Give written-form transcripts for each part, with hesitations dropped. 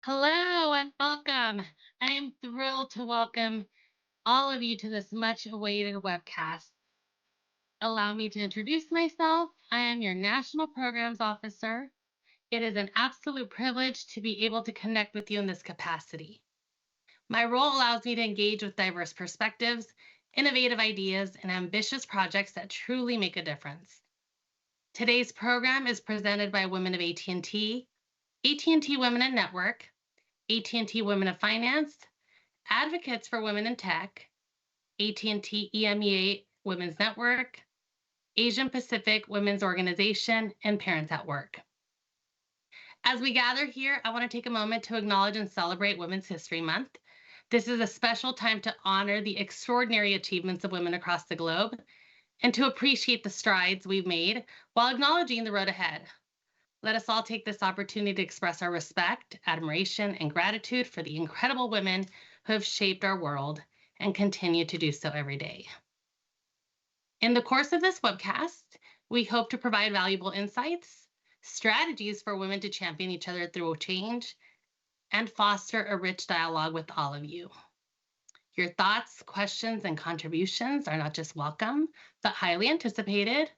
Hello and welcome. I am thrilled to welcome all of you to this much awaited webcast. Allow me to introduce myself. I am your National Programs Officer. It is an absolute privilege to be able to connect with you in this capacity. My role allows me to engage with diverse perspectives, innovative ideas, and ambitious projects that truly make a difference. Today's program is presented by women of AT&T, AT&T Women in Network, AT&T Women of Finance, Advocates for Women in Tech, AT&T EMEA Women's Network, Asian Pacific Women's Organization, and Parents at Work. As we gather here, I want to take a moment to acknowledge and celebrate Women's History Month. This is a special time to honor the extraordinary achievements of women across the globe and to appreciate the strides we've made while acknowledging the road ahead. Let us all take this opportunity to express our respect, admiration, and gratitude for the incredible women who have shaped our world and continue to do so every day. In the course of this webcast, we hope to provide valuable insights, strategies for women to champion each other through change, and foster a rich dialogue with all of you. Your thoughts, questions, and contributions are not just welcome, but highly anticipated.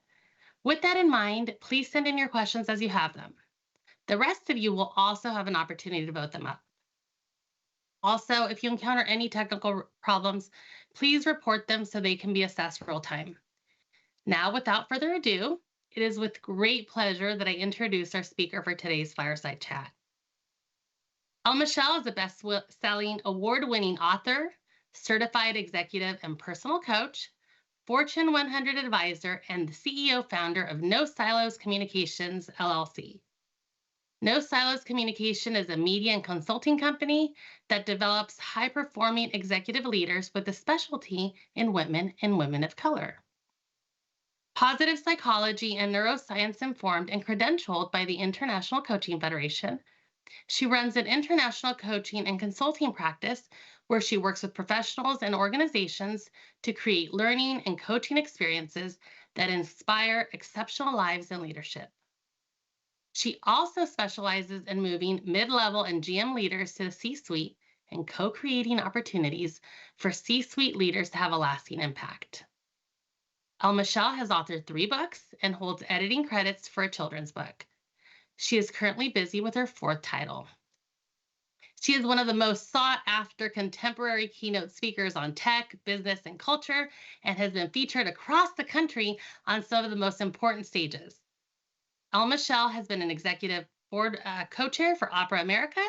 With that in mind, please send in your questions as you have them. The rest of you will also have an opportunity to vote them up. Also, if you encounter any technical problems, please report them so they can be assessed real time. Now, without further ado, it is with great pleasure that I introduce our speaker for today's fireside chat. Michelle is a best-selling, award-winning author, certified executive and personal coach, Fortune 100 advisor, and the CEO founder of No Silos Communications, LLC. No Silos Communication is a media and consulting company that develops high-performing executive leaders with a specialty in women and women of color. Positive psychology and neuroscience informed and credentialed by the International Coaching Federation, she runs an international coaching and consulting practice where she works with professionals and organizations to create learning and coaching experiences that inspire exceptional lives and leadership. She also specializes in moving mid-level and GM leaders to the C-suite and co-creating opportunities for C-suite leaders to have a lasting impact. Michelle has authored 3 books and holds editing credits for a children's book. She is currently busy with her 4th title. She is one of the most sought-after contemporary keynote speakers on tech, business, and culture, and has been featured across the country on some of the most important stages. Michelle has been an executive board co-chair for Opera America,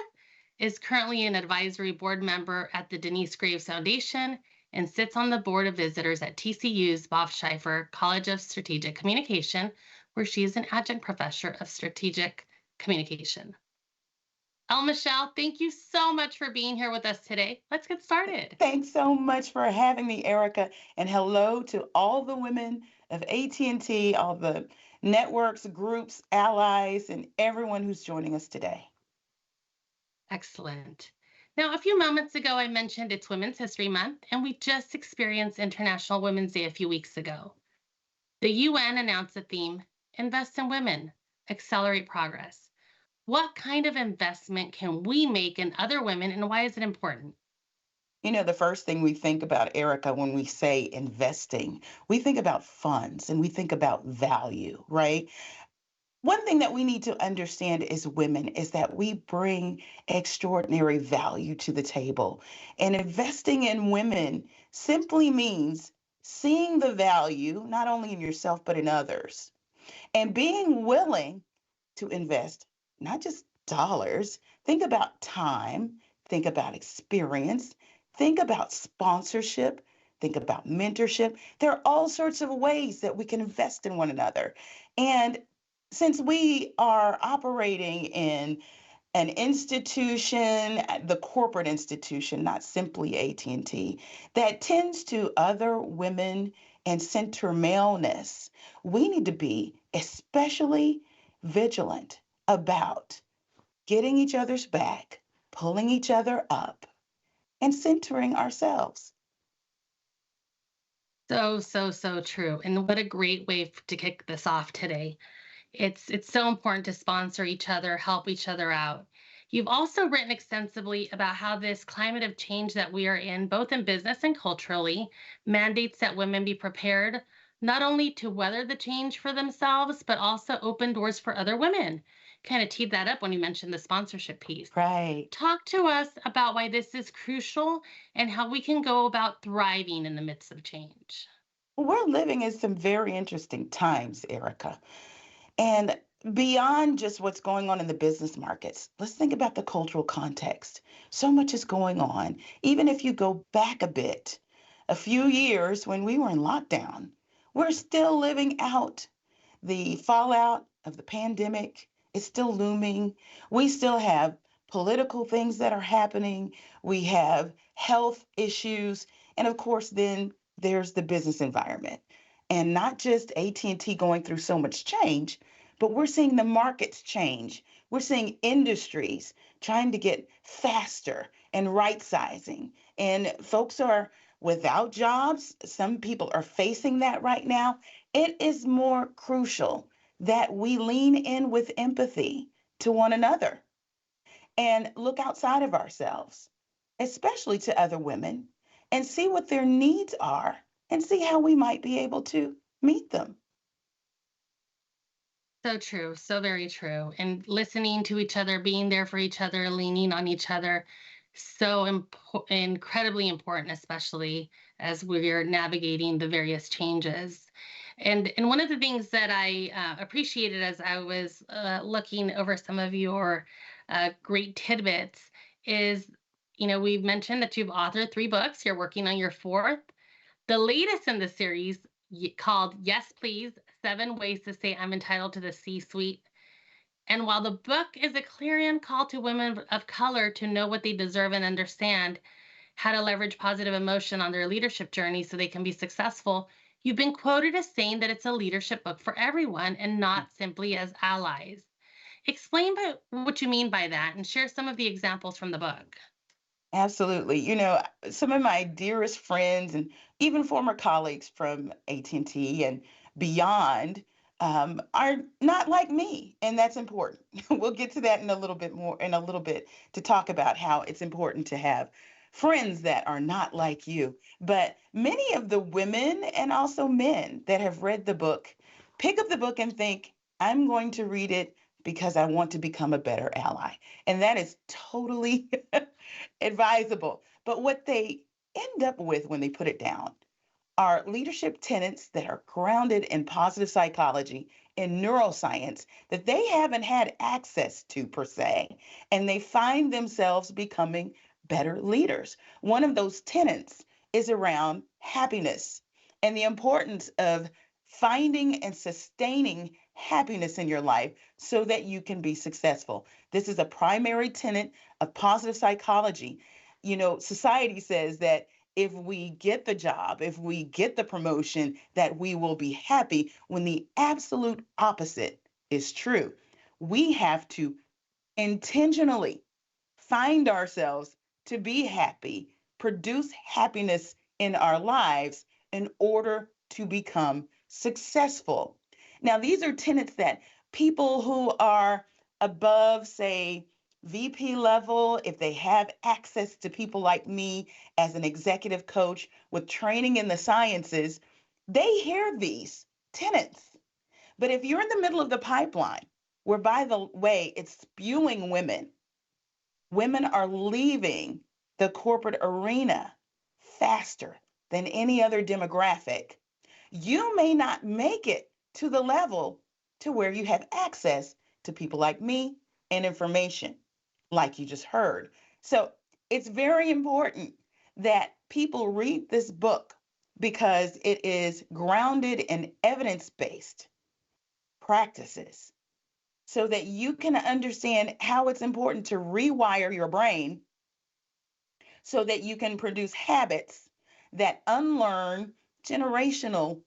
is currently an advisory board member at the Denise Graves Foundation, and sits on the board of visitors at TCU's Bob Schieffer College of Strategic Communication, where she is an adjunct professor of strategic communication. Michelle, thank you so much for being here with us today. Let's get started. Thanks so much for having me, Erica, and hello to all the women of AT&T, all the networks, groups, allies, and everyone who's joining us today. Excellent. Now, a few moments ago, I mentioned it's Women's History Month, and we just experienced International Women's Day a few weeks ago. The UN announced the theme, Invest in Women, Accelerate Progress. What kind of investment can we make in other women, and why is it important? You know, the first thing we think about, Erica, when we say investing, we think about funds and we think about value, right? One thing that we need to understand as women is that we bring extraordinary value to the table. And investing in women simply means seeing the value, not only in yourself, but in others, and being willing to invest not just dollars, think about time, think about experience, think about sponsorship, think about mentorship. There are all sorts of ways that we can invest in one another. And since we are operating in an institution, the corporate institution, not simply AT&T, that tends to other women and center maleness, we need to be especially vigilant about getting each other's back, pulling each other up, and centering ourselves. So true. And what a great way to kick this off today. It's so important to sponsor each other, help each other out. You've also written extensively about how this climate of change that we are in, both in business and culturally, mandates that women be prepared not only to weather the change for themselves, but also open doors for other women. Kind of teed that up when you mentioned the sponsorship piece. Right. Talk to us about why this is crucial and how we can go about thriving in the midst of change. We're living in some very interesting times, Erica. And beyond just what's going on in the business markets, let's think about the cultural context. So much is going on. Even if you go back a bit, a few years when we were in lockdown, we're still living out the fallout of the pandemic is still looming. We still have political things that are happening. We have health issues. And of course, then there's the business environment. And not just AT&T going through so much change, but we're seeing the markets change. We're seeing industries trying to get faster and right sizing. And folks are without jobs. Some people are facing that right now. It is more crucial that we lean in with empathy to one another and look outside of ourselves, especially to other women, and see what their needs are and see how we might be able to meet them. So true, so very true. And listening to each other, being there for each other, leaning on each other, so incredibly important, especially as we're navigating the various changes. And one of the things that I appreciated as I was looking over some of your great tidbits is, we've mentioned that you've authored 3 books. You're working on your fourth. The latest in the series, called Yes Please, 7 Ways to Say I'm Entitled to the C Suite. And while the book is a clarion call to women of color to know what they deserve and understand how to leverage positive emotion on their leadership journey so they can be successful, you've been quoted as saying that it's a leadership book for everyone and not simply as allies. Explain what you mean by that and share some of the examples from the book. Absolutely. Some of my dearest friends and even former colleagues from AT&T and beyond are not like me, and that's important. We'll get to that in a little bit more in a little bit to talk about how it's important to have friends that are not like you. But many of the women and also men that have read the book pick up the book and think, I'm going to read it because I want to become a better ally. And that is totally advisable. But what they end up with when they put it down are leadership tenets that are grounded in positive psychology and neuroscience that they haven't had access to per se, and they find themselves becoming better leaders. One of those tenets is around happiness and the importance of finding and sustaining happiness in your life so that you can be successful. This is a primary tenet of positive psychology. Society says that if we get the job, if we get the promotion, that we will be happy when the absolute opposite is true. We have to intentionally find ourselves to be happy, produce happiness in our lives in order to become successful. Now, these are tenets that people who are above, say, VP level, if they have access to people like me as an executive coach with training in the sciences, they hear these tenets. But if you're in the middle of the pipeline, where by the way, it's spewing women are leaving the corporate arena faster than any other demographic. You may not make it to the level to where you have access to people like me and information like you just heard. So it's very important that people read this book because it is grounded in evidence based practices so that you can understand how it's important to rewire your brain so that you can produce habits that unlearn generational,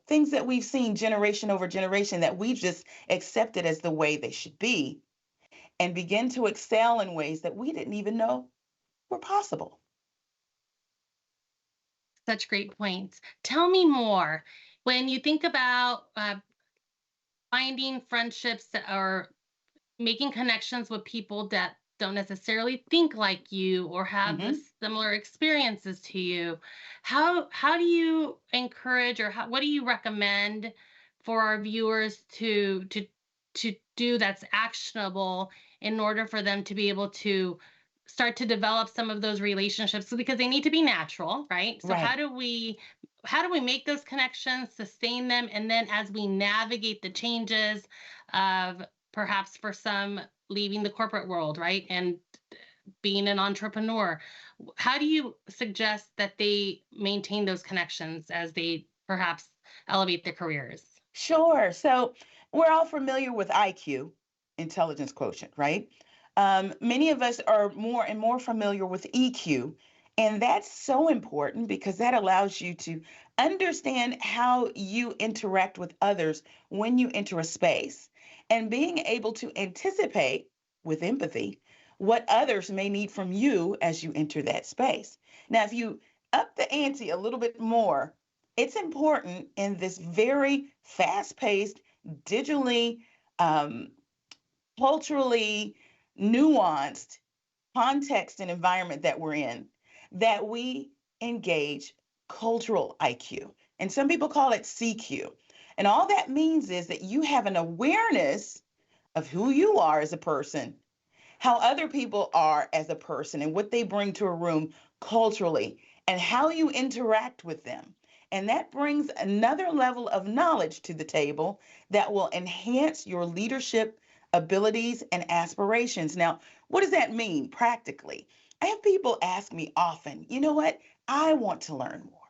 things that we've seen generation over generation that we've just accepted as the way they should be and begin to excel in ways that we didn't even know were possible. Such great points. Tell me more. When you think about finding friendships that are making connections with people that don't necessarily think like you or have the Hmm. similar experiences to you. How do you encourage, or what do you recommend for our viewers to do that's actionable in order for them to be able to start to develop some of those relationships? So, because they need to be natural, right? So Right. how do we make those connections, sustain them, and then as we navigate the changes of, perhaps for some, leaving the corporate world, right? And being an entrepreneur. How do you suggest that they maintain those connections as they perhaps elevate their careers? Sure. So we're all familiar with IQ, intelligence quotient, right? Many of us are more and more familiar with EQ. And that's so important because that allows you to understand how you interact with others when you enter a space and being able to anticipate with empathy what others may need from you as you enter that space. Now, if you up the ante a little bit more, it's important in this very fast paced, digitally, um, culturally nuanced context and environment that we're in that we engage cultural IQ. And some people call it CQ. And all that means is that you have an awareness of who you are as a person, how other people are as a person and what they bring to a room culturally and how you interact with them. And that brings another level of knowledge to the table that will enhance your leadership abilities and aspirations. Now, what does that mean practically? I have people ask me often, you know what? I want to learn more.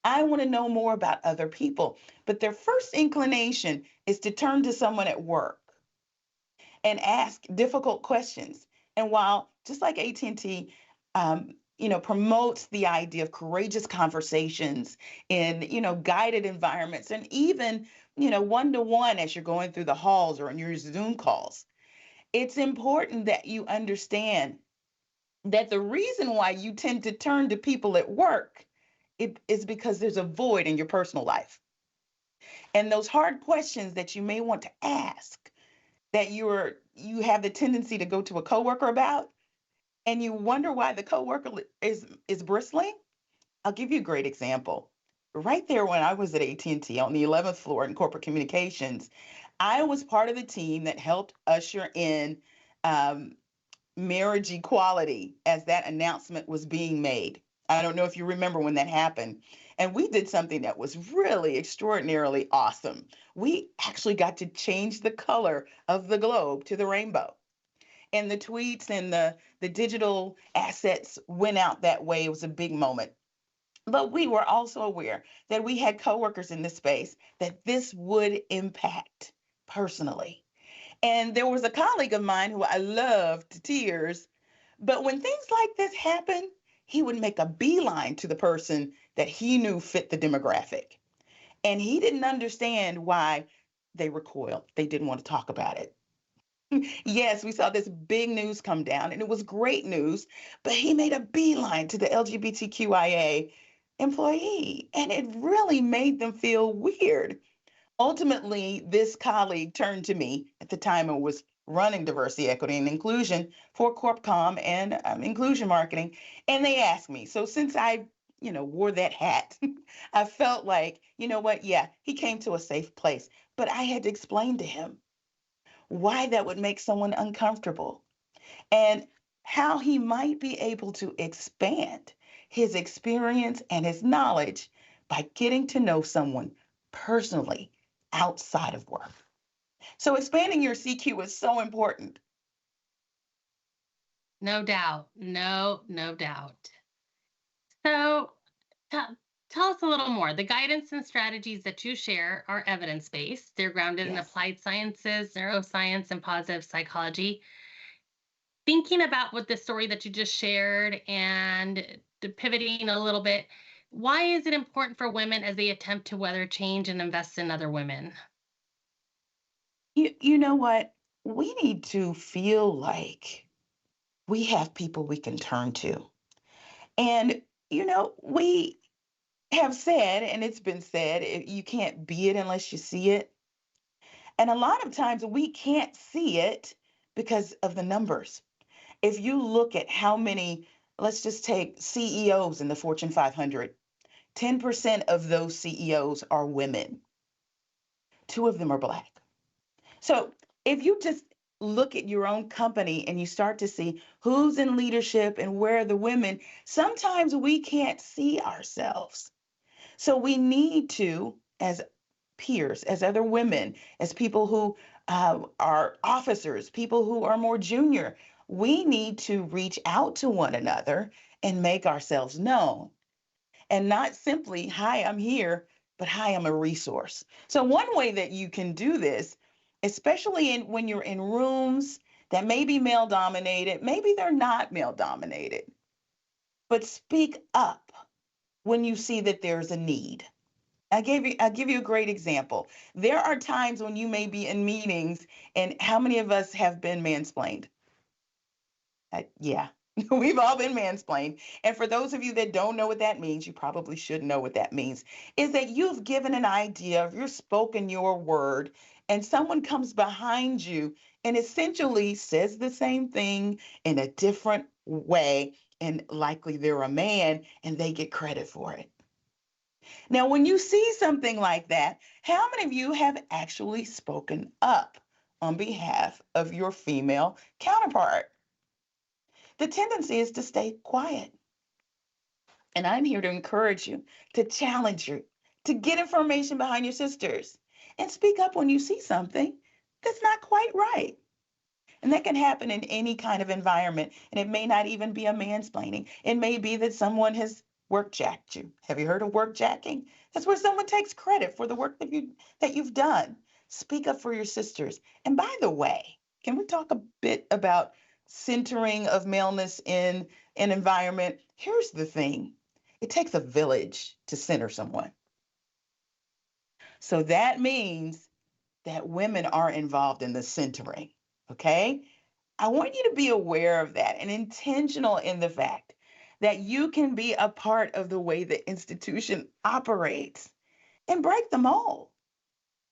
I want to know more about other people. But their first inclination is to turn to someone at work and ask difficult questions. And while just like AT&T, promotes the idea of courageous conversations in, guided environments and even, one to one as you're going through the halls or in your Zoom calls, it's important that you understand that the reason why you tend to turn to people at work it is because there's a void in your personal life. And those hard questions that you may want to ask that you have the tendency to go to a coworker about and you wonder why the coworker is bristling. I'll give you a great example. Right there when I was at AT&T on the 11th floor in corporate communications, I was part of the team that helped usher in um, marriage equality as that announcement was being made. I don't know if you remember when that happened. And we did something that was really extraordinarily awesome. We actually got to change the color of the globe to the rainbow. And the tweets and the digital assets went out that way. It was a big moment. But we were also aware that we had coworkers in this space that this would impact personally. And there was a colleague of mine who I loved to tears. But when things like this happen, he would make a beeline to the person that he knew fit the demographic. And he didn't understand why they recoiled. They didn't want to talk about it. Yes, we saw this big news come down, and it was great news, but he made a beeline to the LGBTQIA employee, and it really made them feel weird. Ultimately, this colleague turned to me at the time I was running diversity, equity, and inclusion for CorpCom and inclusion marketing. And they asked me, so since I, wore that hat, I felt like, you know what? Yeah, he came to a safe place, but I had to explain to him why that would make someone uncomfortable and how he might be able to expand his experience and his knowledge by getting to know someone personally outside of work. So expanding your CQ is so important. No doubt. No doubt. So, tell, tell us a little more. The guidance and strategies that you share are evidence based, they're grounded in Yes. applied sciences, neuroscience, and positive psychology. Thinking about what the story that you just shared and pivoting a little bit, why is it important for women as they attempt to weather change and invest in other women? You know what? We need to feel like we have people we can turn to. And, we have said, and it's been said, you can't be it unless you see it. And a lot of times we can't see it because of the numbers. If you look at how many, let's just take CEOs in the Fortune 500, 10% of those CEOs are women, two of them are Black. So if you just look at your own company and you start to see who's in leadership and where are the women, sometimes we can't see ourselves. So we need to, as peers, as other women, as people who are officers, people who are more junior, we need to reach out to one another and make ourselves known. And not simply, hi, I'm here, but hi, I'm a resource. So, one way that you can do this, especially when you're in rooms that may be male dominated, maybe they're not male dominated, but speak up when you see that there's a need. I'll give you a great example. There are times when you may be in meetings, and how many of us have been mansplained? Yeah, we've all been mansplained. And for those of you that don't know what that means, you probably should know what that means, is that you've given an idea, you've spoken your word, and someone comes behind you and essentially says the same thing in a different way, and likely they're a man and they get credit for it. Now, when you see something like that, how many of you have actually spoken up on behalf of your female counterpart? The tendency is to stay quiet. And I'm here to encourage you, to challenge you, to get information behind your sisters and speak up when you see something that's not quite right. And that can happen in any kind of environment. And it may not even be a mansplaining. It may be that someone has work jacked you. Have you heard of work jacking? That's where someone takes credit for the work that you've done. Speak up for your sisters. And by the way, can we talk a bit about centering of maleness in an environment? Here's the thing. It takes a village to center someone. So that means that women are involved in the centering. Okay? I want you to be aware of that and intentional in the fact that you can be a part of the way the institution operates and break the mold.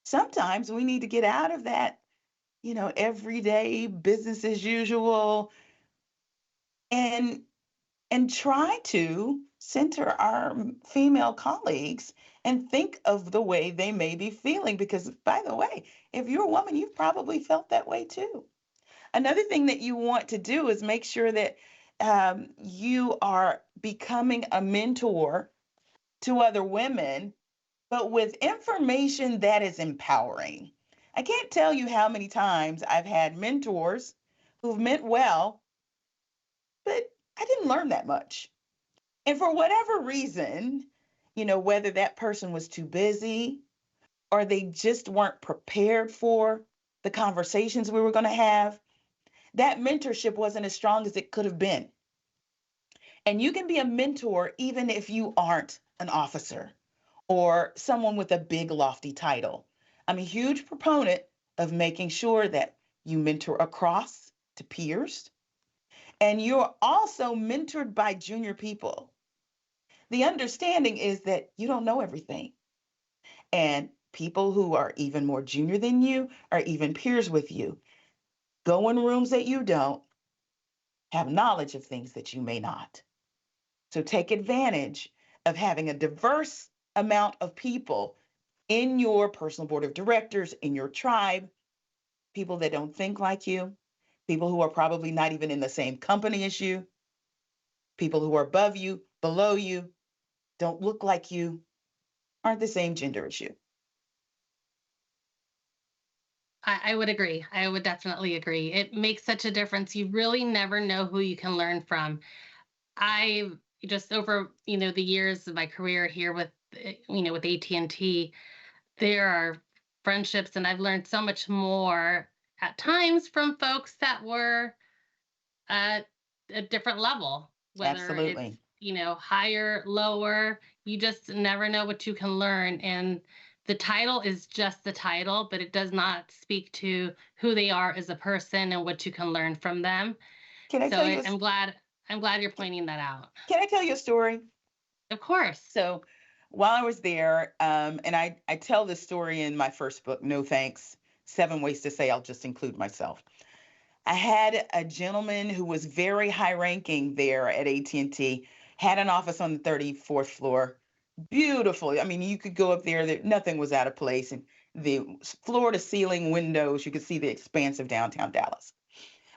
Sometimes we need to get out of that, everyday business as usual and try to center our female colleagues and think of the way they may be feeling because by the way, if you're a woman, you've probably felt that way too. Another thing that you want to do is make sure that you are becoming a mentor to other women, but with information that is empowering. I can't tell you how many times I've had mentors who've meant well, but I didn't learn that much. And for whatever reason, whether that person was too busy or they just weren't prepared for the conversations we were going to have, that mentorship wasn't as strong as it could have been. And you can be a mentor even if you aren't an officer or someone with a big, lofty title. I'm a huge proponent of making sure that you mentor across to peers and you're also mentored by junior people. The understanding is that you don't know everything. And people who are even more junior than you or even peers with you go in rooms that you don't, have knowledge of things that you may not. So take advantage of having a diverse amount of people in your personal board of directors, in your tribe, people that don't think like you, people who are probably not even in the same company as you, people who are above you, below you, don't look like you, aren't the same gender as you. I would agree. I would definitely agree. It makes such a difference. You really never know who you can learn from. I just over, the years of my career here with, with AT&T, there are friendships and I've learned so much more at times from folks that were at a different level, whether it's, Absolutely. higher, lower, you just never know what you can learn. And the title is just the title, but it does not speak to who they are as a person and what you can learn from them. Can I So tell you I'm glad you're pointing that out. can I tell you a story? Of course. So while I was there, and I tell this story in my first book, No Thanks, 7 Ways to Say I'll Just Include Myself. I had a gentleman who was very high ranking there at AT&T, had an office on the 34th floor. Beautiful. I mean, you could go up there, nothing was out of place. And the floor to ceiling windows, you could see the expanse of downtown Dallas.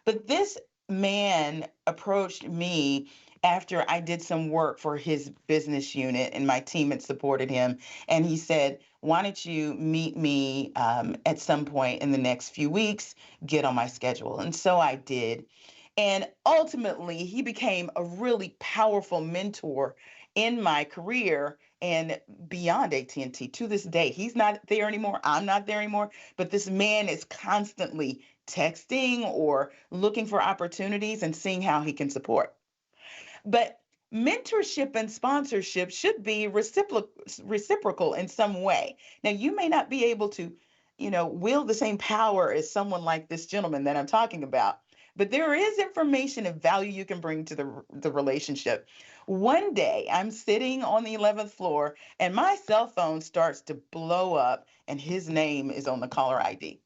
But this man approached me after I did some work for his business unit, and my team had supported him. And he said, "Why don't you meet me at some point in the next few weeks? Get on my schedule." And so I did. And ultimately, he became a really powerful mentor in my career and beyond AT&T to this day. He's not there anymore. I'm not there anymore. But this man is constantly texting or looking for opportunities and seeing how he can support. But mentorship and sponsorship should be reciprocal in some way. Now, you may not be able to, wield the same power as someone like this gentleman that I'm talking about, but there is information and value you can bring to the relationship. One day, I'm sitting on the 11th floor and my cell phone starts to blow up and his name is on the caller ID.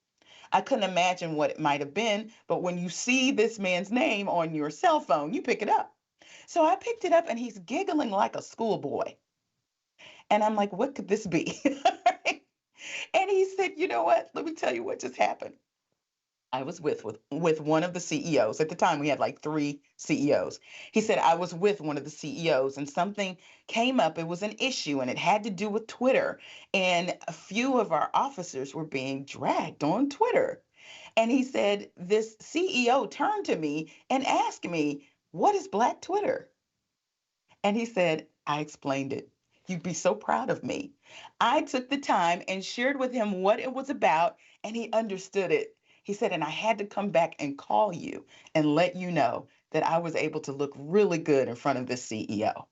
I couldn't imagine what it might have been, but when you see this man's name on your cell phone, you pick it up. So I picked it up and he's giggling like a schoolboy. And I'm like, what could this be? And he said, "You know what? Let me tell you what just happened. I was with one of the CEOs. At the time, we had like three CEOs. He said, I was with one of the CEOs and something came up. It was an issue and it had to do with Twitter. And a few of our officers were being dragged on Twitter. And he said, this CEO turned to me and asked me, what is Black Twitter? And he said, I explained it. You'd be so proud of me. I took the time and shared with him what it was about, and he understood it. He said, and I had to come back and call you and let you know that I was able to look really good in front of the CEO.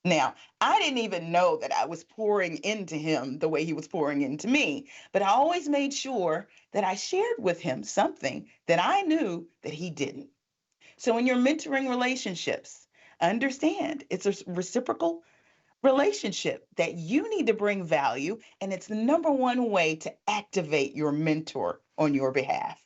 Now, I didn't even know that I was pouring into him the way he was pouring into me, but I always made sure that I shared with him something that I knew that he didn't. So in your mentoring relationships, understand it's a reciprocal relationship that you need to bring value, and it's the number one way to activate your mentor on your behalf.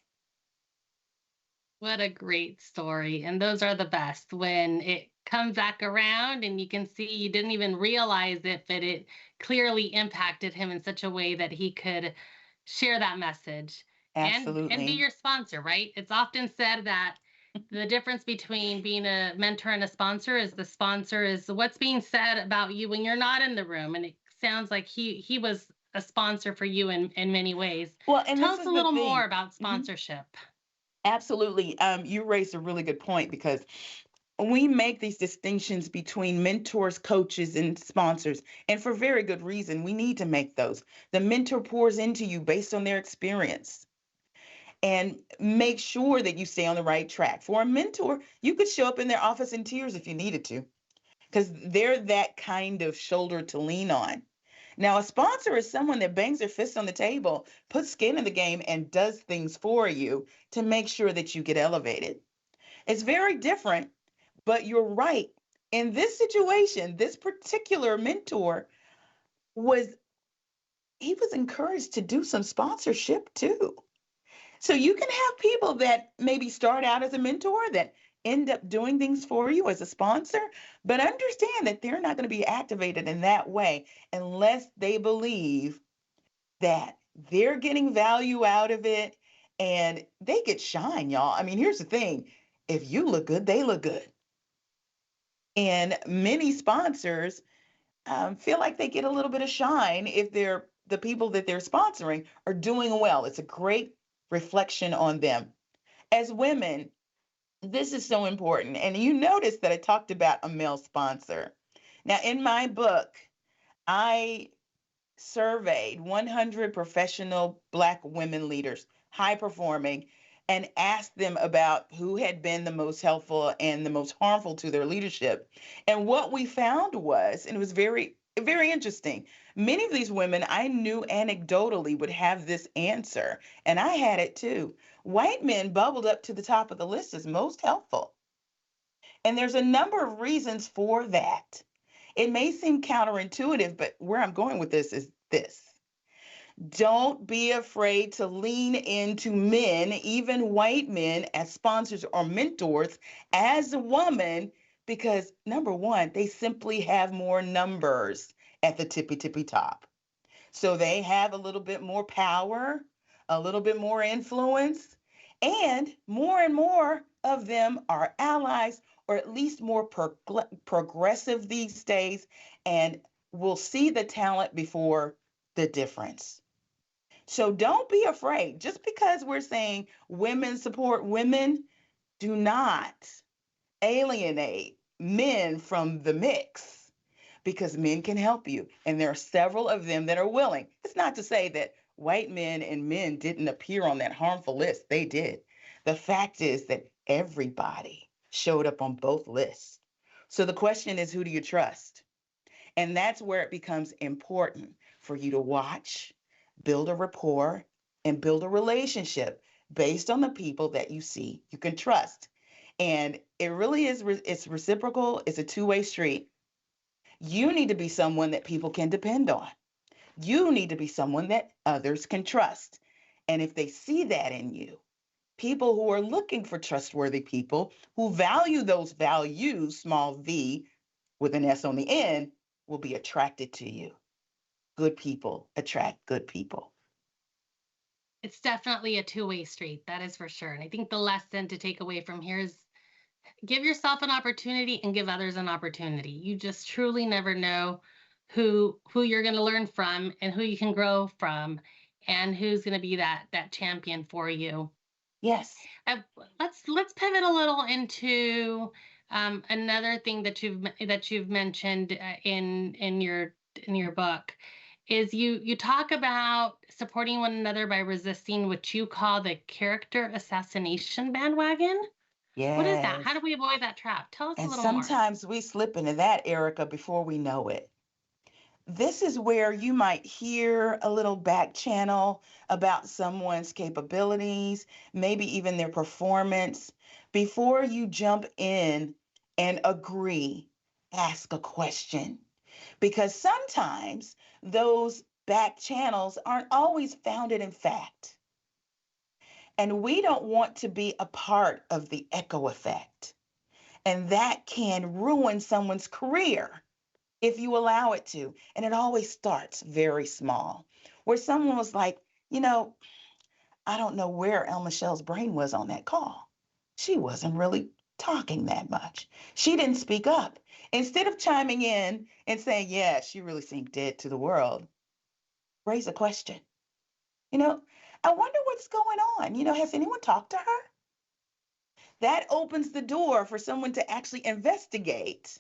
What a great story. And those are the best when it comes back around and you can see you didn't even realize it, but it clearly impacted him in such a way that he could share that message and be Absolutely. your sponsor, right? It's often said that the difference between being a mentor and a sponsor is the sponsor is what's being said about you when you're not in the room. And it sounds like he was a sponsor for you in many ways. Well, and Tell this us a is the little more thing. about Mhm. sponsorship. Absolutely. You raised a really good point because we make these distinctions between mentors, coaches, and sponsors. And for very good reason, we need to make those. The mentor pours into you based on their experience and make sure that you stay on the right track. For a mentor, you could show up in their office in tears if you needed to, because they're that kind of shoulder to lean on. Now, a sponsor is someone that bangs their fist on the table, puts skin in the game, and does things for you to make sure that you get elevated. It's very different, but you're right. In this situation, this particular mentor was he was encouraged to do some sponsorship too. So you can have people that maybe start out as a mentor that end up doing things for you as a sponsor, but understand that they're not going to be activated in that way unless they believe that they're getting value out of it and they get shine, y'all. I mean, here's the thing. If you look good, they look good. And many sponsors feel like they get a little bit of shine if they're the people that they're sponsoring are doing well. It's a great reflection on them. As women, this is so important. And you notice that I talked about a male sponsor. Now, in my book, I surveyed 100 professional Black women leaders, high performing, and asked them about who had been the most helpful and the most harmful to their leadership. And what we found was, and it was very, very interesting. Many of these women I knew anecdotally would have this answer, and I had it too. White men bubbled up to the top of the list as most helpful. And there's a number of reasons for that. It may seem counterintuitive, but where I'm going with this is this. Don't be afraid to lean into men, even white men, as sponsors or mentors as a woman, because number one, they simply have more numbers at the tippy top. So they have a little bit more power, a little bit more influence, and more of them are allies or at least more progressive these days and will see the talent before the difference. So don't be afraid. Just because we're saying women support women, do not alienate men from the mix because men can help you. And there are several of them that are willing. It's not to say that white men and men didn't appear on that harmful list. They did. The fact is that everybody showed up on both lists. So the question is, who do you trust? And that's where it becomes important for you to watch, build a rapport, and build a relationship based on the people that you see you can trust. And it really is, it's reciprocal, it's a two-way street. You need to be someone that people can depend on. You need to be someone that others can trust. And if they see that in you, people who are looking for trustworthy people who value those values, small v with an S on the end, will be attracted to you. Good people attract good people. It's definitely a two-way street, that is for sure. And I think the lesson to take away from here is give yourself an opportunity and give others an opportunity. You just truly never know who you're going to learn from and who you can grow from and who's going to be that champion for you. Yes. Uh, let's pivot a little into another thing that you've mentioned in your book is you talk about supporting one another by resisting what you call the character assassination bandwagon. What is that? How Yes. do we avoid that trap? Tell us a And little more. sometimes we slip into that, Erica, before we know it. This is where you might hear a little back channel about someone's capabilities, maybe even their performance. Before you jump in and agree, ask a question. Because sometimes those back channels aren't always founded in fact. And we don't want to be a part of the echo effect. And that can ruin someone's career if you allow it to. And it always starts very small, where someone was like, you know, I don't know where El Michelle's brain was on that call. She wasn't really talking that much. She didn't speak up. Instead of chiming in and saying, yeah, she really seemed dead to the world, raise a question. You know, I wonder what's going on. Has anyone talked to her? That opens the door for someone to actually investigate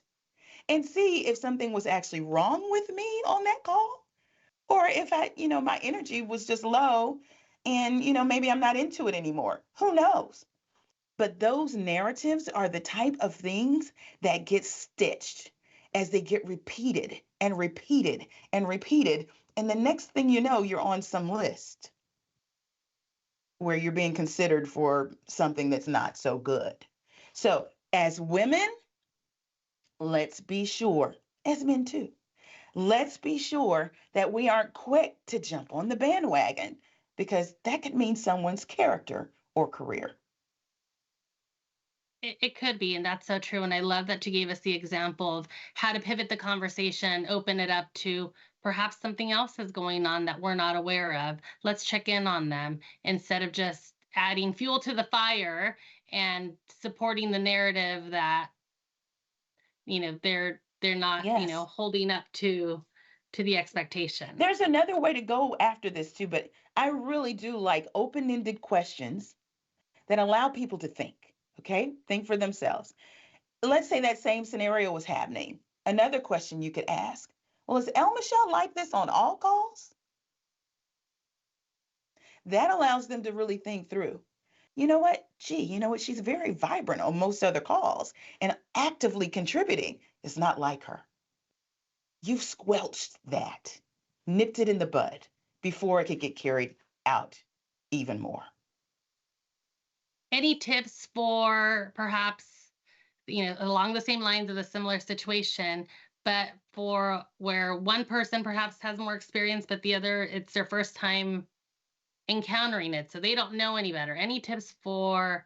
and see if something was actually wrong with me on that call or if my energy was just low and, maybe I'm not into it anymore. Who knows? But those narratives are the type of things that get stitched as they get repeated and repeated and repeated. And the next thing you know, you're on some list where you're being considered for something that's not so good. So, as women, let's be sure, as men too, let's be sure that we aren't quick to jump on the bandwagon because that could mean someone's character or career. It could be, and that's so true. And I love that you gave us the example of how to pivot the conversation, open it up to perhaps something else is going on that we're not aware of. Let's check in on them instead of just adding fuel to the fire and supporting the narrative that they're not Yes. holding up to the expectation. There's another way to go after this too, but I really do like open ended questions that allow people to think, okay? Think for themselves. Let's say that same scenario was happening. Another question you could ask, well, is El Michelle like this on all calls? That allows them to really think through. You know what? Gee, you know what? She's very vibrant on most other calls and actively contributing. It's not like her. You've squelched that, nipped it in the bud before it could get carried out even more. Any tips for perhaps along the same lines of a similar situation, but for where one person perhaps has more experience, but the other, it's their first time encountering it. So they don't know any better. Any tips for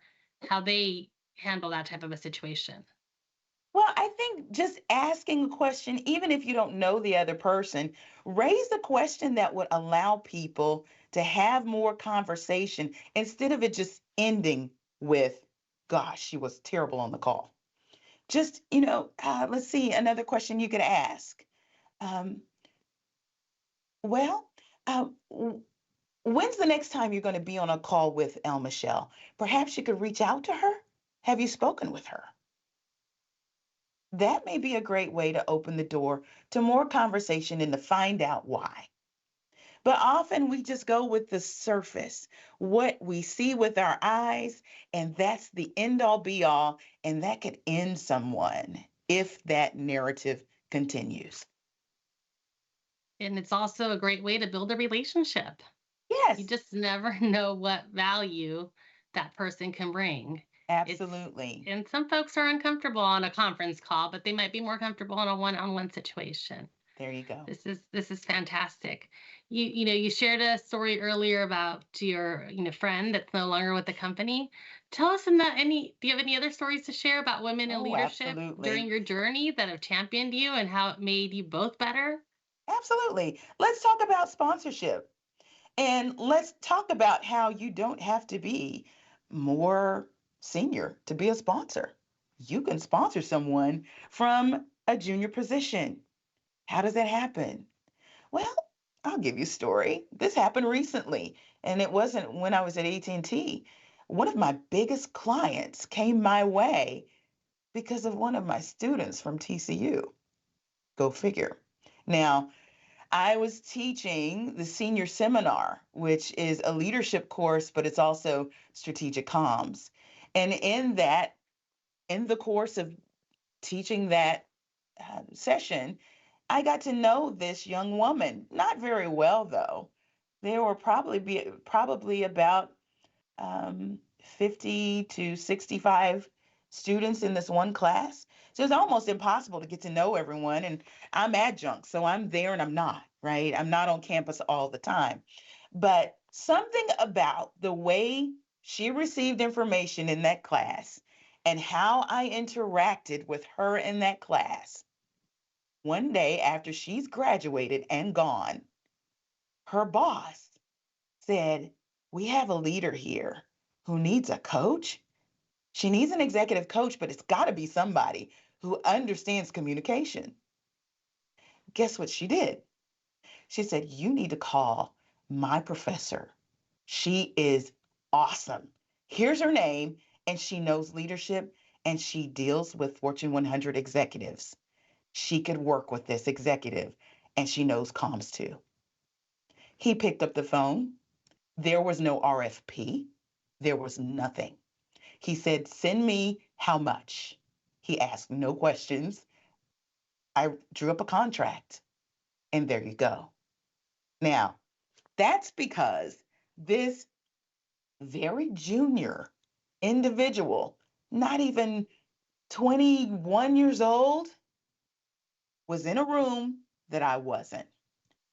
how they handle that type of a situation? Well, I think just asking a question, even if you don't know the other person, raise a question that would allow people to have more conversation instead of it just ending with, gosh, she was terrible on the call. Just, let's see, another question you could ask. Um, well, when's the next time you're going to be on a call with El Michelle? Perhaps you could reach out to her. Have you spoken with her? That may be a great way to open the door to more conversation and to find out why. But often we just go with the surface, what we see with our eyes, and that's the end all be all. And that could end someone if that narrative continues. And it's also a great way to build a relationship. You Yes, just never know what value that person can bring. It's absolutely. and some folks are uncomfortable on a conference call, but they might be more comfortable in a one-on-one situation. There you go. This is fantastic. You shared a story earlier about your friend that's no longer with the company. Tell us do you have any other stories to share about women in Oh, leadership during absolutely. your journey that have championed you and how it made you both better? Absolutely. Let's talk about sponsorship. And let's talk about how you don't have to be more senior to be a sponsor. You can sponsor someone from a junior position. How does that happen? Well, I'll give you a story. This happened recently, and it wasn't when I was at AT&T. One of my biggest clients came my way because of one of my students from TCU. Go figure. Now, I was teaching the senior seminar, which is a leadership course, but it's also strategic comms. And in the course of teaching that session, I got to know this young woman, not very well though. There were probably about 50 to 65 students in this one class. So it's almost impossible to get to know everyone. And I'm adjunct, so I'm there and I'm not, right? I'm not on campus all the time. But something about the way she received information in that class and how I interacted with her in that class, one day after she's graduated and gone, her boss said, "We have a leader here who needs a coach. She needs an executive coach, but it's got to be somebody who understands communication." Guess what she did? She said, "You need to call my professor. She is awesome. Here's her name, and she knows leadership and she deals with Fortune 100 executives. She could work with this executive and she knows comms too." He picked up the phone. There was no RFP, there was nothing. He said, "Send me how much." He asked no questions. I drew up a contract, and there you go. Now, that's because this very junior individual, not even 21 years old, was in a room that I wasn't.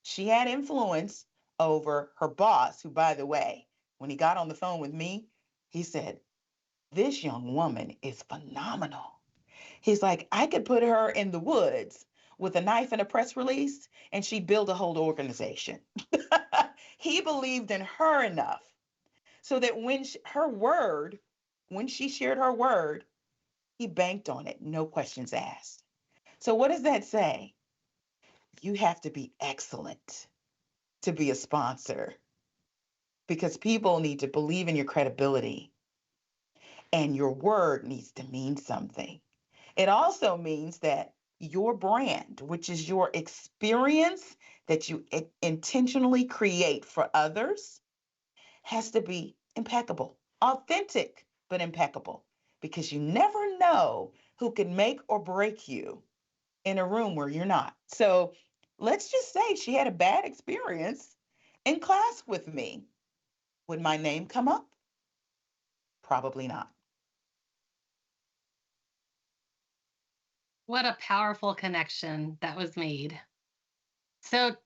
She had influence over her boss, who, by the way, when he got on the phone with me, he said, "This young woman is phenomenal." He's like, "I could put her in the woods with a knife and a press release, and she'd build a whole organization." He believed in her enough so that when she shared her word, he banked on it, no questions asked. So, what does that say? You have to be excellent to be a sponsor because people need to believe in your credibility and your word needs to mean something. It also means that your brand, which is your experience that you intentionally create for others, has to be impeccable, authentic, but impeccable, because you never know who can make or break you in a room where you're not. So let's just say she had a bad experience in class with me. Would my name come up? Probably not. What a powerful connection that was made. So,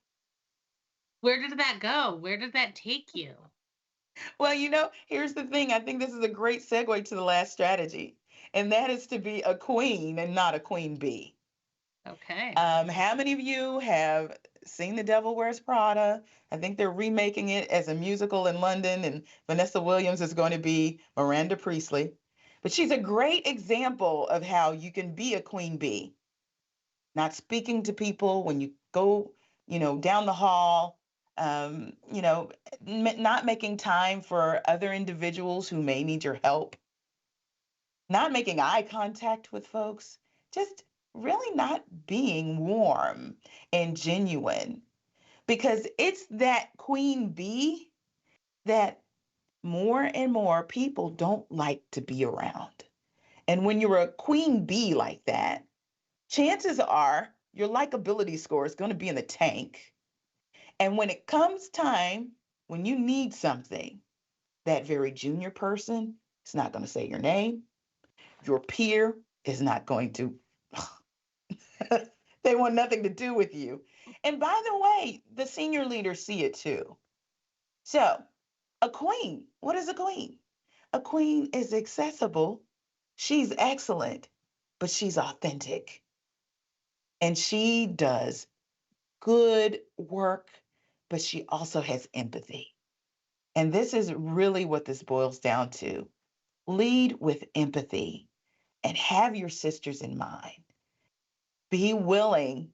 where did that go? Where did that take you? Well, here's the thing. I think this is a great segue to the last strategy, and that is to be a queen and not a queen bee. Okay. How many of you have seen The Devil Wears Prada? I think they're remaking it as a musical in London, and Vanessa Williams is going to be Miranda Priestley. But she's a great example of how you can be a queen bee, not speaking to people when you go, down the hall, not making time for other individuals who may need your help, not making eye contact with folks, just really not being warm and genuine. Because it's that queen bee that more and more people don't like to be around. And when you're a queen bee like that, chances are your likability score is going to be in the tank. And when it comes time when you need something, that very junior person is not going to say your name. Your peer is not going to, they want nothing to do with you. And by the way, the senior leaders see it too. So, a queen, what is a queen? A queen is accessible. She's excellent, but she's authentic. And she does good work, but she also has empathy. And this is really what this boils down to. Lead with empathy and have your sisters in mind. Be willing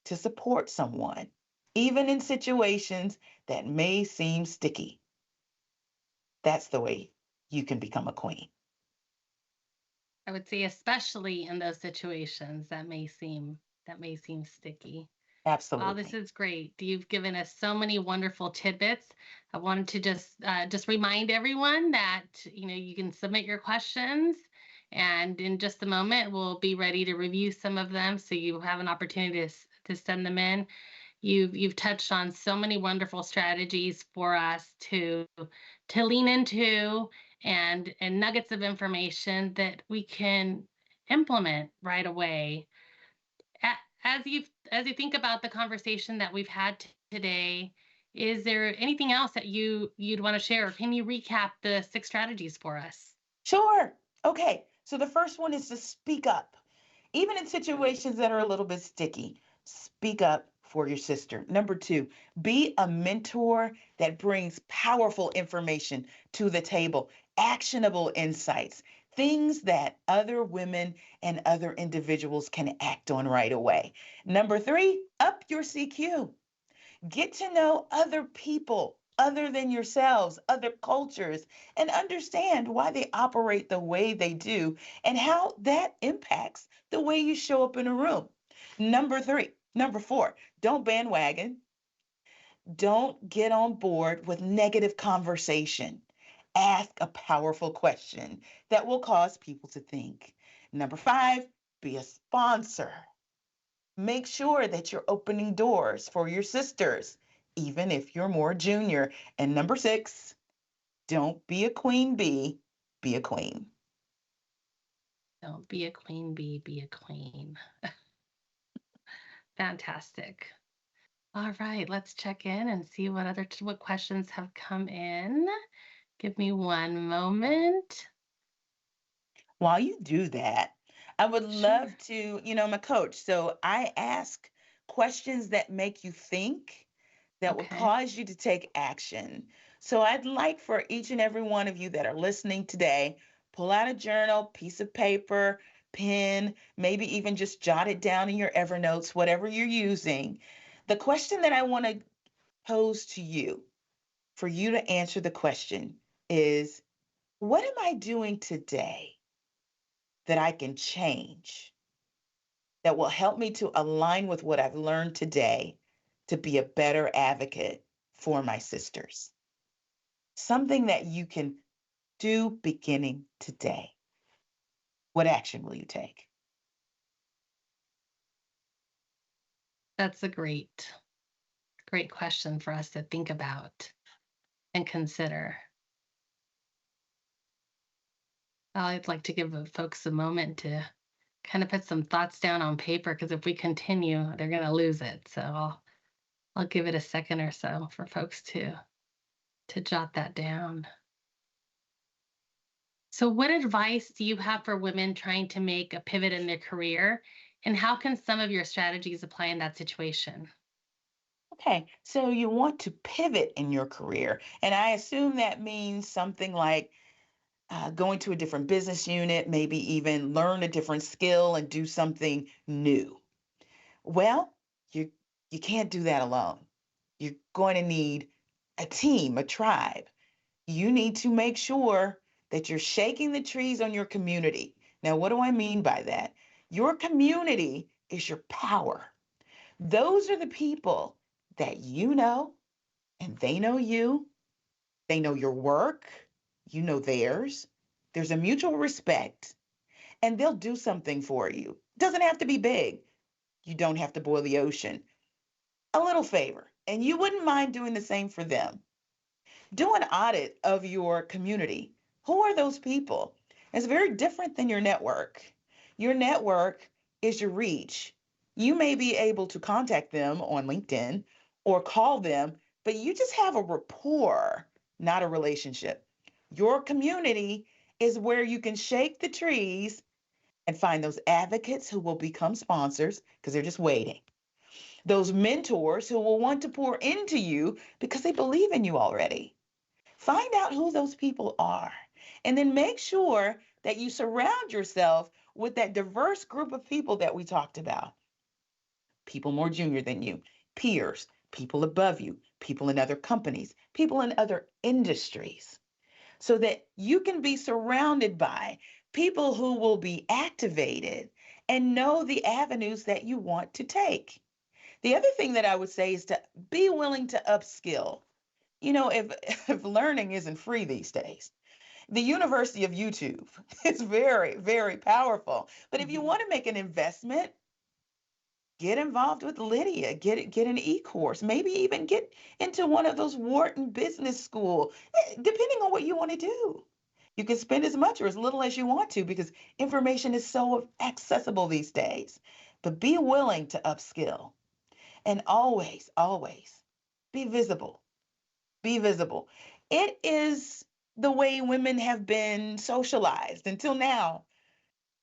to support someone, even in situations that may seem sticky. That's the way you can become a queen. I would say especially in those situations that may seem sticky. Wow, this Absolutely. is great. You've given us so many wonderful tidbits. I wanted to just remind everyone that you can submit your questions, and in just a moment we'll be ready to review some of them, so you have an opportunity to send them in. You've touched on so many wonderful strategies for us to lean into, and nuggets of information that we can implement right away. As you think about the conversation that we've had today, is there anything else that you'd want to share? Or can you recap the six strategies for us? Sure. Okay. So the first one is to speak up. Even in situations that are a little bit sticky, speak up for your sister. Number two, be a mentor that brings powerful information to the table, actionable insights, things that other women and other individuals can act on right away. Number three, up your CQ. Get to know other people other than yourselves, other cultures, and understand why they operate the way they do and how that impacts the way you show up in a room. Number four, don't bandwagon. Don't get on board with negative conversation. Ask a powerful question that will cause people to think. Number five, be a sponsor. Make sure that you're opening doors for your sisters, even if you're more junior. And number six, don't be a queen bee, be a queen. Don't be a queen bee, be a queen. Fantastic. All right, let's check in and see what questions have come in. Give me one moment. While you do that, I would love Sure. to, I'm a coach, so I ask questions that make you think, that will Okay. cause you to take action. So I'd like for each and every one of you that are listening today, pull out a journal, piece of paper, pen, maybe even just jot it down in your Evernotes, whatever you're using. The question that I want to pose to you, for you to answer the question, is what am I doing today that I can change, that will help me to align with what I've learned today to be a better advocate for my sisters? Something that you can do beginning today. What action will you take? That's a great question for us to think about and consider. I'd like to give folks a moment to kind of put some thoughts down on paper because if we continue, they're going to lose it. So I'll give it a second or so for folks to jot that down. So, what advice do you have for women trying to make a pivot in their career? And how can some of your strategies apply in that situation? Okay, so you want to pivot in your career. And I assume that means something like going to a different business unit, maybe even learn a different skill and do something new. Well, you you can't do that alone. You're going to need a team, a tribe. You need to make sure that you're shaking the trees on your community. Now, what do I mean by that? Your community is your power. Those are the people that you know and they know you. They know your work, you know theirs. There's a mutual respect and they'll do something for you. Doesn't have to be big. You don't have to boil the ocean. A little favor, and you wouldn't mind doing the same for them. Do an audit of your community. Who are those people? It's very different than your network. Your network is your reach. You may be able to contact them on LinkedIn or call them, but you just have a rapport, not a relationship. Your community is where you can shake the trees and find those advocates who will become sponsors because they're just waiting. Those mentors who will want to pour into you because they believe in you already. Find out who those people are and then make sure that you surround yourself with that diverse group of people that we talked about. People more junior than you, peers, people above you, people in other companies, people in other industries, so that you can be surrounded by people who will be activated and know the avenues that you want to take. The other thing that I would say is to be willing to upskill. You know, if if learning isn't free these days, the University of YouTube is very, very powerful. But if you Mhm. want to make an investment, get involved with Lydia, get an e-course, maybe even get into one of those Wharton Business School, depending on what you want to do. You can spend as much or as little as you want to because information is so accessible these days. But be willing to upskill and always, always be visible. Be visible. It is the way women have been socialized until now.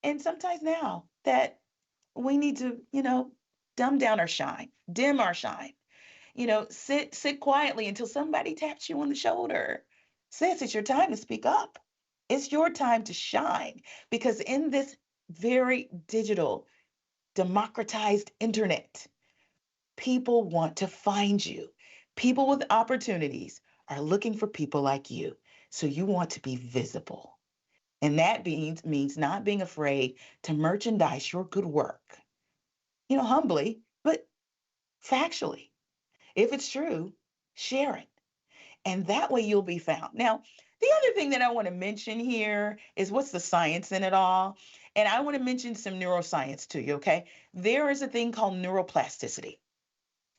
And sometimes now that we need to, dumb down our shine, dim our shine. Sit quietly until somebody taps you on the shoulder. Says it's your time to speak up. It's your time to shine because in this very digital, democratized internet, people want to find you. People with opportunities are looking for people like you. So you want to be visible. And that means not being afraid to merchandise your good work, humbly, but factually. If it's true, share it. And that way you'll be found. Now, the other thing that I want to mention here is what's the science in it all? And I want to mention some neuroscience to you, okay? There is a thing called neuroplasticity.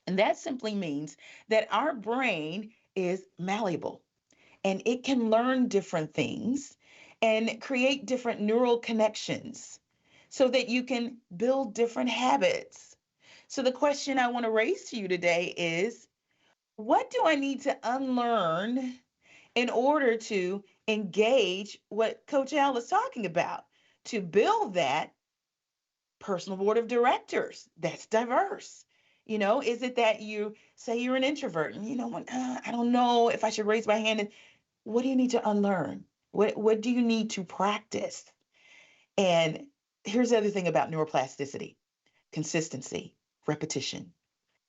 And that simply means that our brain is malleable and it can learn different things and create different neural connections so that you can build different habits. So, the question I want to raise to you today is what do I need to unlearn in order to engage what Coach Al is talking about to build that personal board of directors that's diverse? Is it that you say you're an introvert and I don't know if I should raise my hand? And what do you need to unlearn? What do you need to practice? And here's the other thing about neuroplasticity: consistency, repetition.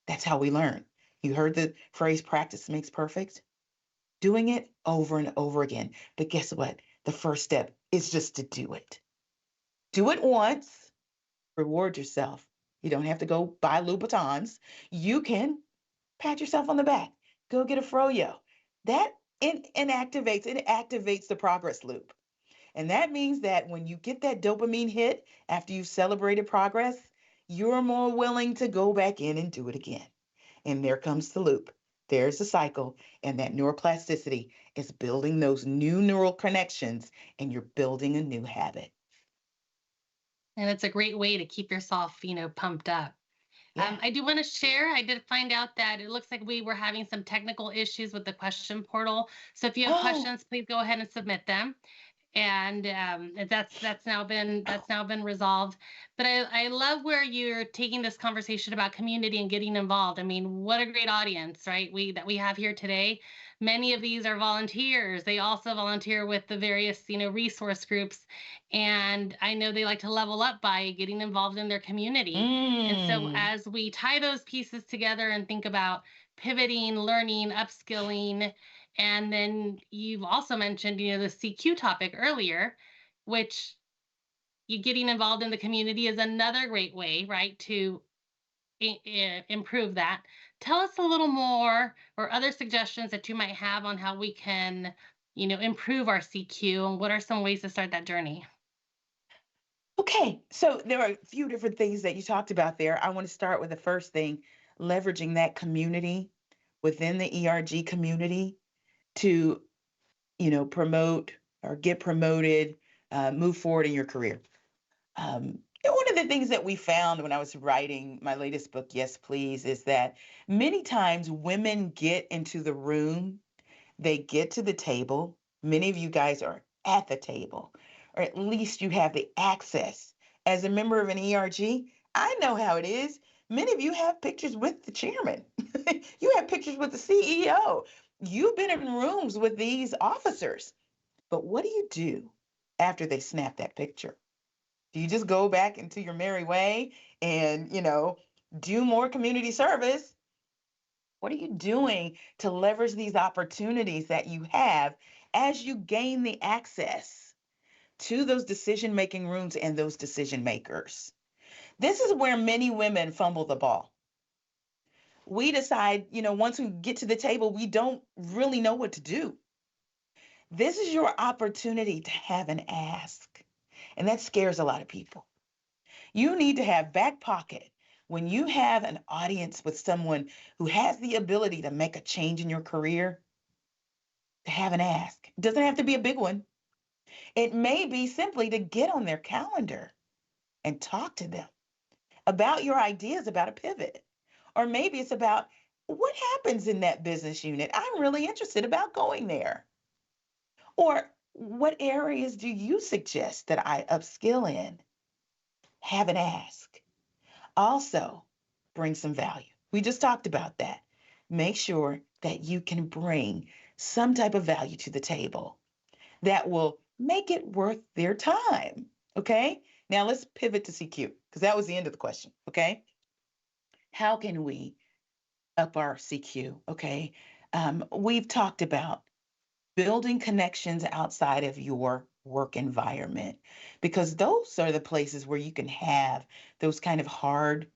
That's how we learn. You heard the phrase practice makes perfect. Doing it over and over again. But guess what? The first step is just to do it. Do it once, reward yourself. You don't have to go buy Louboutins. You can pat yourself on the back. Go get a froyo. That it activates the progress loop. And that means that when you get that dopamine hit after you've celebrated progress, you're more willing to go back in and do it again. And there comes the loop. There's the cycle. And that neuroplasticity is building those new neural connections and you're building a new habit. And it's a great way to keep yourself, pumped up. Yeah. I do want to share. I did find out that it looks like we were having some technical issues with the question portal. So if you have Oh, questions, please go ahead and submit them, and that's now been resolved. But I love where you're taking this conversation about community and getting involved. I mean, what a great audience, right? We have here today. Many of these are volunteers. They also volunteer with the various resource groups, and I know they like to level up by getting involved in their community. And so mm, as we tie those pieces together and think about pivoting, learning, upskilling, and then you've also mentioned, the CQ topic earlier, which you getting involved in the community is another great way, right, to improve that. Tell us a little more or other suggestions that you might have on how we can, improve our CQ, and what are some ways to start that journey? okay. So there are a few different things that you talked about there. I want to start with the first thing, leveraging that community within the ERG community to, promote or get promoted, move forward in your career. And one of the things that we found when I was writing my latest book, Yes, Please, is that many times women get into the room, they get to the table. Many of you guys are at the table, or at least you have the access. As a member of an ERG, I know how it is. Many of you have pictures with the chairman, you have pictures with the CEO. You've been in rooms with these officers. But what do you do after they snap that picture? Do you just go back into your merry way and, do more community service? What are you doing to leverage these opportunities that you have as you gain the access to those decision making rooms and those decision makers? This is where many women fumble the ball. We decide, once we get to the table, we don't really know what to do. This is your opportunity to have an ask. And that scares a lot of people. You need to have back pocket when you have an audience with someone who has the ability to make a change in your career, to have an ask. It doesn't have to be a big one. It may be simply to get on their calendar and talk to them about your ideas about a pivot. Or maybe it's about what happens in that business unit. I'm really interested about going there. Or what areas do you suggest that I upskill in? Have an ask. Also, bring some value. We just talked about that. Make sure that you can bring some type of value to the table that will make it worth their time. Okay. Now let's pivot to CQ because that was the end of the question. Okay. How can we up our CQ? Okay. We've talked about building connections outside of your work environment because those are the places where you can have those kind of hard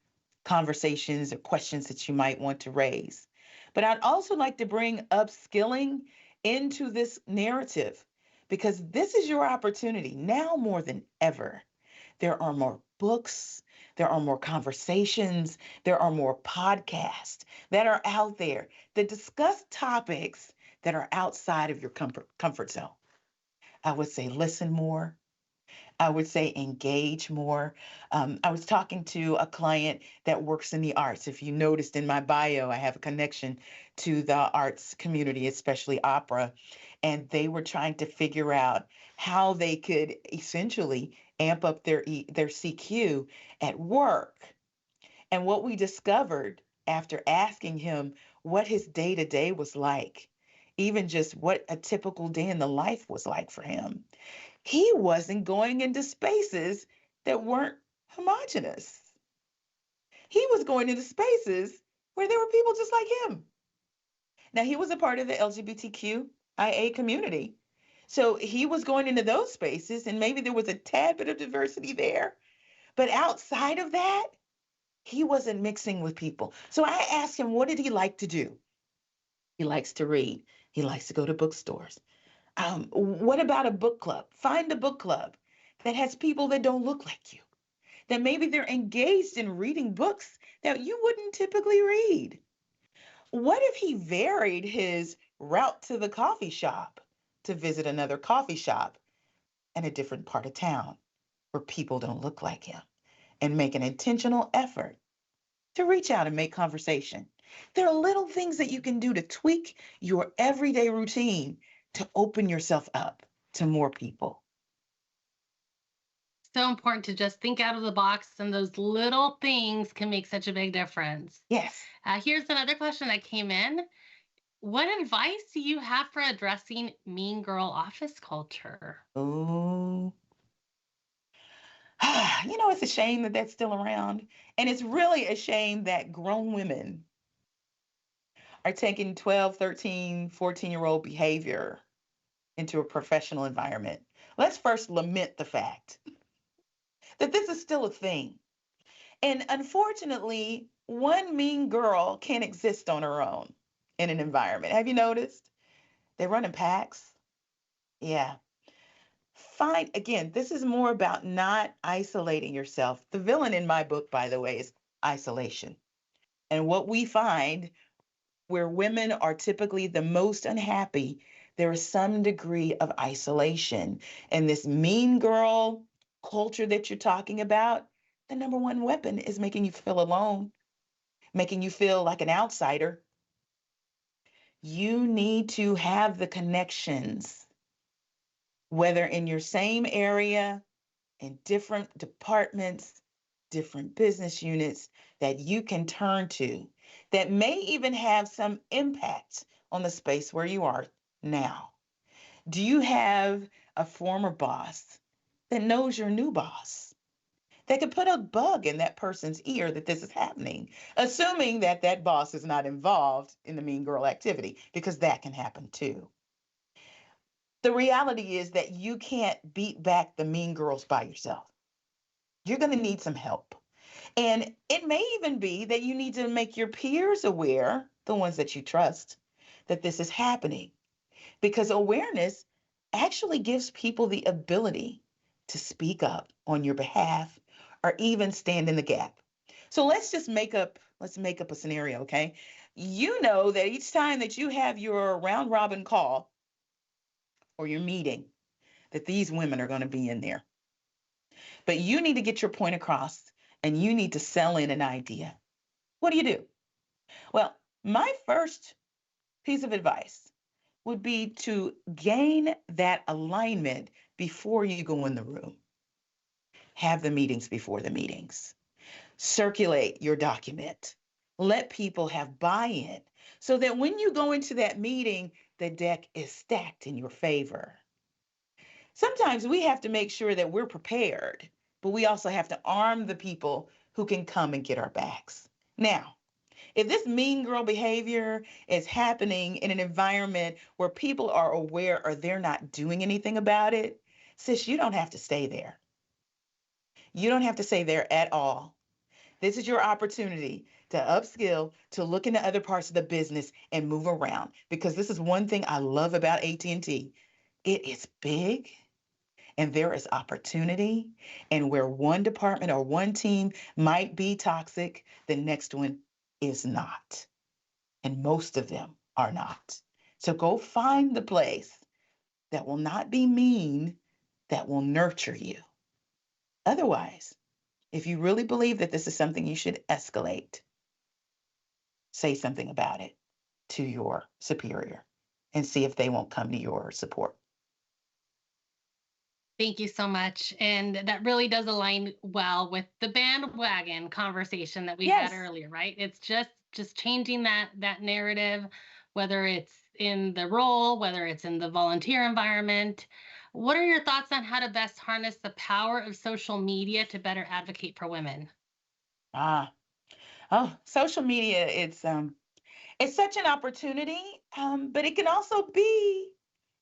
conversations or questions that you might want to raise. But I'd also like to bring upskilling into this narrative because this is your opportunity now more than ever. There are more books, there are more conversations, there are more podcasts that are out there that discuss topics that are outside of your comfort zone. I would say listen more. I would say engage more. I was talking to a client that works in the arts. If you noticed in my bio, I have a connection to the arts community, especially opera. And they were trying to figure out how they could essentially amp up their CQ at work. And what we discovered after asking him what his day to day was like, even just what a typical day in the life was like for him, he wasn't going into spaces that weren't homogenous. He was going into spaces where there were people just like him. Now, he was a part of the LGBTQIA community. So he was going into those spaces, and maybe there was a tad bit of diversity there. But outside of that, he wasn't mixing with people. So I asked him, what did he like to do? He likes to read, he likes to go to bookstores. What about a book club? Find a book club that has people that don't look like you, that maybe they're engaged in reading books that you wouldn't typically read. What if he varied his route to the coffee shop to visit another coffee shop in a different part of town? where people don't look like him and make an intentional effort to reach out and make conversation. There are little things that you can do to tweak your everyday routine to open yourself up to more people. So important to just think out of the box, and those little things can make such a big difference. Yes. Here's another question that came in. What advice do you have for addressing mean girl office culture? Oh, it's a shame that that's still around. And it's really a shame that grown women are taking 12, 13, 14-year-old behavior into a professional environment. Let's first lament the fact that this is still a thing. And unfortunately, one mean girl can't exist on her own in an environment. Have you noticed? They're running packs. Yeah. Fine. Again, this is more about not isolating yourself. The villain in my book, by the way, is isolation. And what we find where women are typically the most unhappy, there is some degree of isolation. And this mean girl culture that you're talking about, the number one weapon is making you feel alone, making you feel like an outsider. You need to have the connections, whether in your same area, in different departments, different business units that you can turn to that may even have some impact on the space where you are now. Do you have a former boss that knows your new boss? That could put a bug in that person's ear that this is happening, assuming that that boss is not involved in the mean girl activity, because that can happen too. The reality is that you can't beat back the mean girls by yourself. You're going to need some help. And it may even be that you need to make your peers aware, the ones that you trust, that this is happening, because awareness actually gives people the ability to speak up on your behalf or even stand in the gap. So let's make up a scenario, okay? You know that each time that you have your round robin call or your meeting, that these women are going to be in there. But you need to get your point across and you need to sell in an idea. What do you do? Well, my first piece of advice would be to gain that alignment before you go in the room. Have the meetings before the meetings. Circulate your document. Let people have buy in so that when you go into that meeting, the deck is stacked in your favor. Sometimes we have to make sure that we're prepared, but we also have to arm the people who can come and get our backs. Now, if this mean girl behavior is happening in an environment where people are aware or they're not doing anything about it, sis, you don't have to stay there. You don't have to stay there at all. This is your opportunity to upskill, to look into other parts of the business and move around. Because this is one thing I love about AT&T. It is big and there is opportunity. And where one department or one team might be toxic, the next one is not. And most of them are not. So go find the place that will not be mean, that will nurture you. Otherwise, if you really believe that this is something you should escalate, say something about it to your superior and see if they won't come to your support. Thank you so much. And that really does align well with the bandwagon conversation that we had Yes. earlier, right? It's just changing that narrative, whether it's in the role, whether it's in the volunteer environment. What are your thoughts on how to best harness the power of social media to better advocate for women? Ah, oh, social media, it's such an opportunity, but it can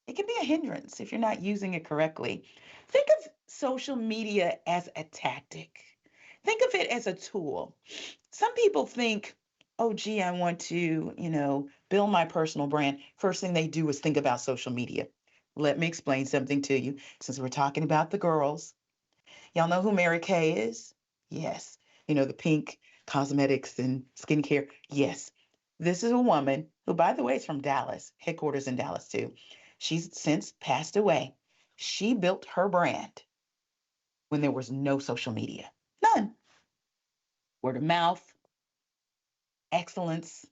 be a hindrance if you're not using it correctly. Think of social media as a tactic. Think of it as a tool. Some people think, oh, gee, I want to, build my personal brand. First thing they do is think about social media. Let me explain something to you. Since we're talking about the girls, y'all know who Mary Kay is? Yes. The pink cosmetics and skincare. Yes. This is a woman who, by the way, is from Dallas, headquarters in Dallas too. She's since passed away. She built her brand when there was no social media. None. Word of mouth, excellence,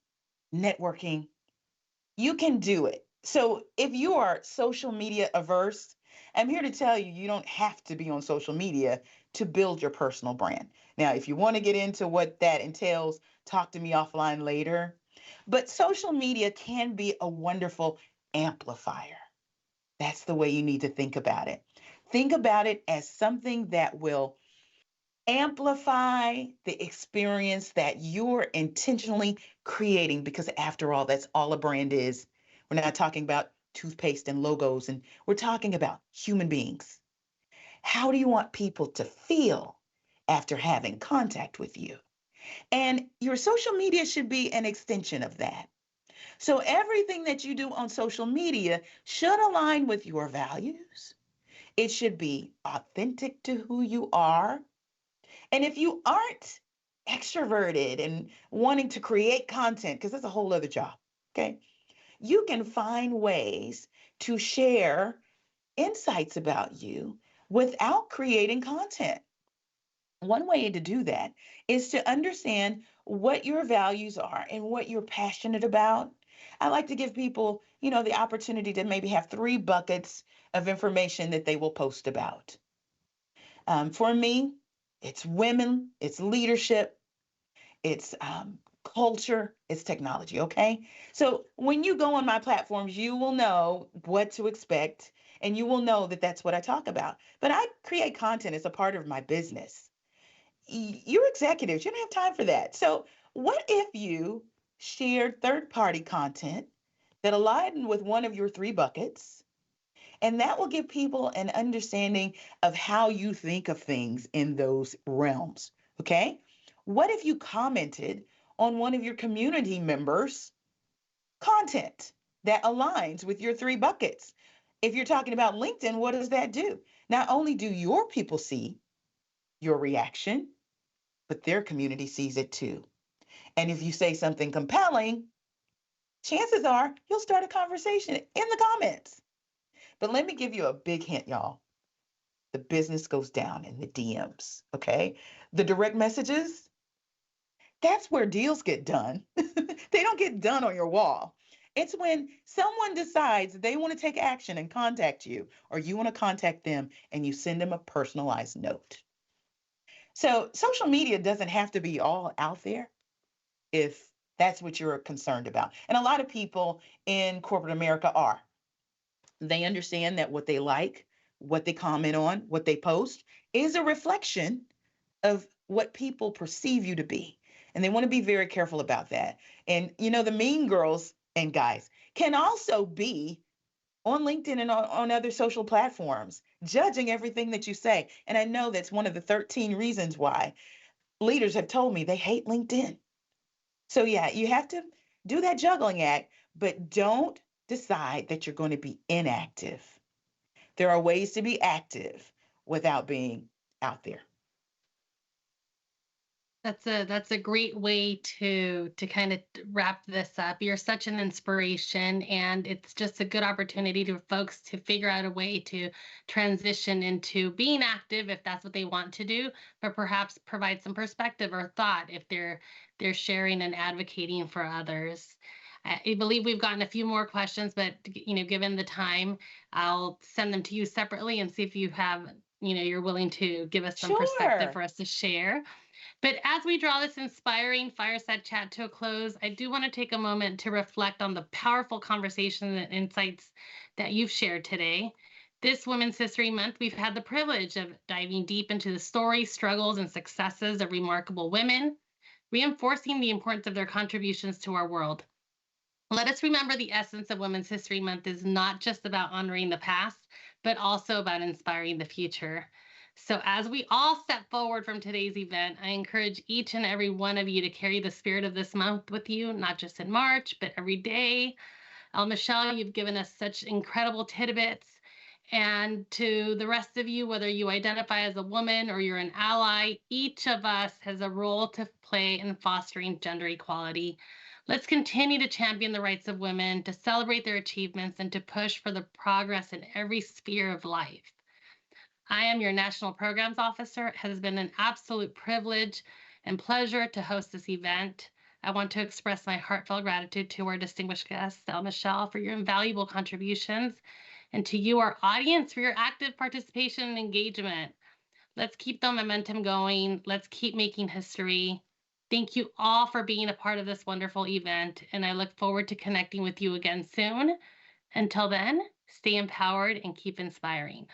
networking. You can do it. So if you are social media averse, I'm here to tell you, you don't have to be on social media to build your personal brand. Now, if you want to get into what that entails, talk to me offline later. But social media can be a wonderful amplifier. That's the way you need to think about it. Think about it as something that will amplify the experience that you're intentionally creating, because after all, that's all a brand is. We're not talking about toothpaste and logos, and we're talking about human beings. How do you want people to feel after having contact with you? And your social media should be an extension of that. So everything that you do on social media should align with your values. It should be authentic to who you are. And if you aren't extroverted and wanting to create content, because that's a whole other job, okay, you can find ways to share insights about you without creating content. One way to do that is to understand what your values are and what you're passionate about. I like to give people, the opportunity to maybe have three buckets of information that they will post about. For me, it's women, it's leadership, it's culture, it's technology. Okay. So when you go on my platforms, you will know what to expect and you will know that that's what I talk about. But I create content as a part of my business. You're executives, you don't have time for that. So what if you shared third party content that aligned with one of your three buckets? And that will give people an understanding of how you think of things in those realms. Okay. What if you commented on one of your community members' content that aligns with your three buckets? If you're talking about LinkedIn, what does that do? Not only do your people see your reaction, but their community sees it too. And if you say something compelling, chances are you'll start a conversation in the comments. But let me give you a big hint, y'all. The business goes down in the DMs, okay? The direct messages, that's where deals get done. They don't get done on your wall. It's when someone decides they want to take action and contact you, or you want to contact them and you send them a personalized note. So, social media doesn't have to be all out there if that's what you're concerned about. And a lot of people in corporate America are. They understand that what they like, what they comment on, what they post is a reflection of what people perceive you to be. And they want to be very careful about that. And, the mean girls and guys can also be on LinkedIn and on other social platforms, judging everything that you say. And I know that's one of the 13 reasons why leaders have told me they hate LinkedIn. So, yeah, you have to do that juggling act, but don't decide that you're going to be inactive. There are ways to be active without being out there. That's a great way to kind of wrap this up. You're such an inspiration, and it's just a good opportunity to folks to figure out a way to transition into being active if that's what they want to do, but perhaps provide some perspective or thought if they're sharing and advocating for others. I believe we've gotten a few more questions, but given the time, I'll send them to you separately and see if you have, you're willing to give us some perspective Sure. for us to share. But as we draw this inspiring fireside chat to a close, I do want to take a moment to reflect on the powerful conversation and insights that you've shared today. This Women's History Month, we've had the privilege of diving deep into the stories, struggles, and successes of remarkable women, reinforcing the importance of their contributions to our world. Let us remember the essence of Women's History Month is not just about honoring the past, but also about inspiring the future. So, as we all step forward from today's event, I encourage each and every one of you to carry the spirit of this month with you, not just in March, but every day. Michelle, you've given us such incredible tidbits. And to the rest of you, whether you identify as a woman or you're an ally, each of us has a role to play in fostering gender equality. Let's continue to champion the rights of women, to celebrate their achievements, and to push for the progress in every sphere of life. I am your National Programs Officer. It has been an absolute privilege and pleasure to host this event. I want to express my heartfelt gratitude to our distinguished guest, Michelle, for your invaluable contributions, and to you, our audience, for your active participation and engagement. Let's keep the momentum going. Let's keep making history. Thank you all for being a part of this wonderful event, and I look forward to connecting with you again soon. Until then, stay empowered and keep inspiring.